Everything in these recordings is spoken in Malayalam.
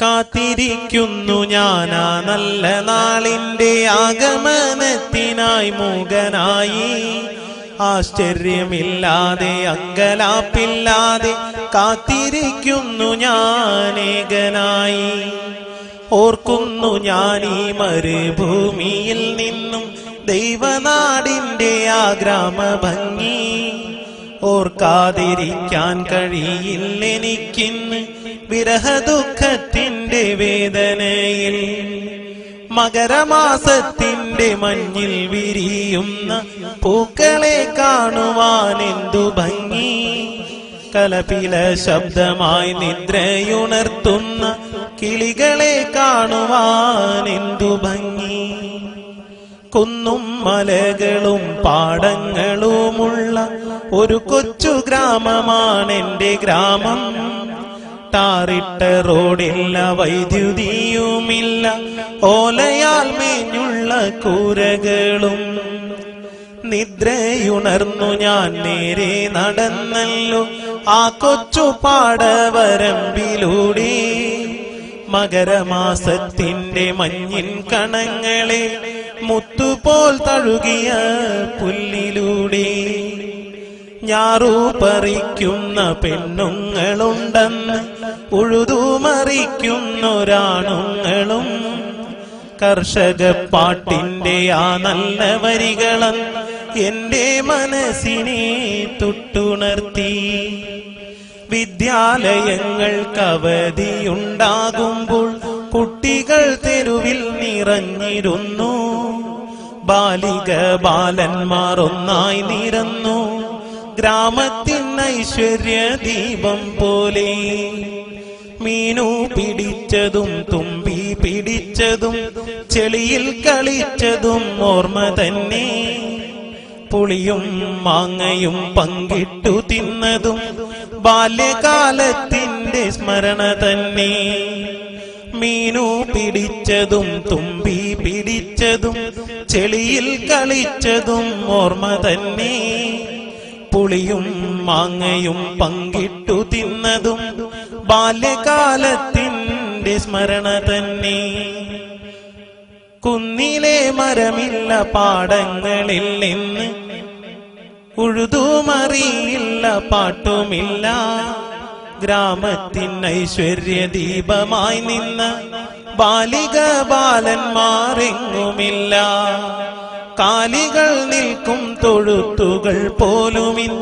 കാത്തിരിക്കുന്നു ഞാനാ നല്ല നാളിന്റെ ആഗമനത്തിനായി മൂകനായി. ആശ്ചര്യമില്ലാതെ അങ്കലാപ്പില്ലാതെ കാത്തിരിക്കുന്നു ഞാനേകനായി. ഓർക്കുന്നു ഞാൻ ഈ മരുഭൂമിയിൽ നിന്നും ദൈവനാടിന്റെ ആ ഗ്രാമഭംഗി. ഓർക്കാതിരിക്കാൻ കഴിയില്ലെനിക്കിന്ന് വിരഹദുഃഖത്തിന്റെ വേദനയിൽ. മകരമാസത്തിന്റെ മഞ്ഞിൽ വിരിയുന്ന പൂക്കളെ കാണുവാൻ എന്തു ഭംഗി. കലപില ശബ്ദമായി നിദ്രയുണർത്തുന്ന കിളികളെ കാണുവാൻ എന്തു ഭംഗി. കുന്നും മലകളും പാടങ്ങളുമുള്ള ഒരു കൊച്ചു ഗ്രാമമാണെന്റെ ഗ്രാമം. ടാറിട്ട റോഡില്ല, വൈദ്യുതിയുമില്ല, ഓലയാൽ മേഞ്ഞുള്ള കൂരകളും. നിദ്രയുണർന്നു ഞാൻ നേരെ നടന്നല്ലോ ആ കൊച്ചു പാടവരമ്പിലൂടെ. മകരമാസത്തിന്റെ മഞ്ഞിൻ കണങ്ങളെ മുത്തുപോൽ തഴുകിയ പുല്ലിലൂടെ. ഞാറു പറിക്കുന്ന പെണ്ണുങ്ങളുണ്ടെന്ന് ഉഴുതുമറിക്കുന്നൊരാണുങ്ങളും. കർഷക പാട്ടിന്റെ ആ നല്ല വരികളും എന്റെ മനസ്സിനെ തൊട്ടുണർത്തി. വിദ്യാലയങ്ങൾക്ക് അവധിയുണ്ടാകുമ്പോൾ കുട്ടികൾ തെരുവിൽ നിറഞ്ഞിരുന്നു. ബാലിക ബാലന്മാർ ഒന്നായി നിരന്നു ഗ്രാമത്തിൻ ഐശ്വര്യ ദീപം പോലെ. മീനു പിടിച്ചതും തുമ്പി പിടിച്ചതും ചെളിയിൽ കളിച്ചതും ഓർമ്മ തന്നെ. പുളിയും മാങ്ങയും പങ്കിട്ടു തിന്നതും ബാല്യകാലത്തിന്റെ സ്മരണ തന്നെ. മീനു പിടിച്ചതും തുമ്പി പിടിച്ചതും ചെളിയിൽ കളിച്ചതും ഓർമ്മ തന്നെ. പുളിയും മാങ്ങയും പങ്കിട്ടു തിന്നതും ബാല്യകാലത്തിന്റെ സ്മരണ തന്നെ. കുന്നിലെ മരമില്ല, പാടങ്ങളിൽ നിന്ന് ഉഴുതുമറിയില്ല, പാട്ടുമില്ല. ഗ്രാമത്തിൻ ഐശ്വര്യ ദീപമായി നിന്ന ബാലിക ബാലന്മാരെങ്ങുമില്ല. കാലികൾ നിൽക്കും തൊഴുത്തുകൾ പോലുമിൻ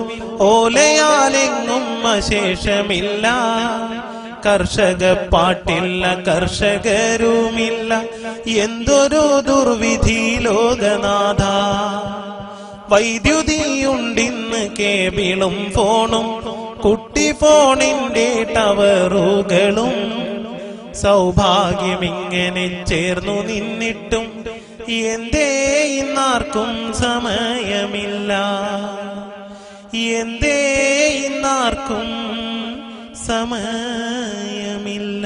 ഓലയാലെങ്ങും അശേഷമില്ല. കർഷക പാട്ടില്ല, കർഷകരുമില്ല, എന്തൊരു ദുർവിധി ലോകനാഥ. വൈദ്യുതിയുണ്ടിന്ന് കേബിളും ഫോണും കുട്ടി ഫോണിന്റെ ടവറുകളും. സൗഭാഗ്യമിങ്ങനെ ചേർന്നു നിന്നിട്ടും എന്തേ ഇന്നാർക്കും സമയമില്ല. എന്തേ ഇന്നാർക്കും സമയമില്ല.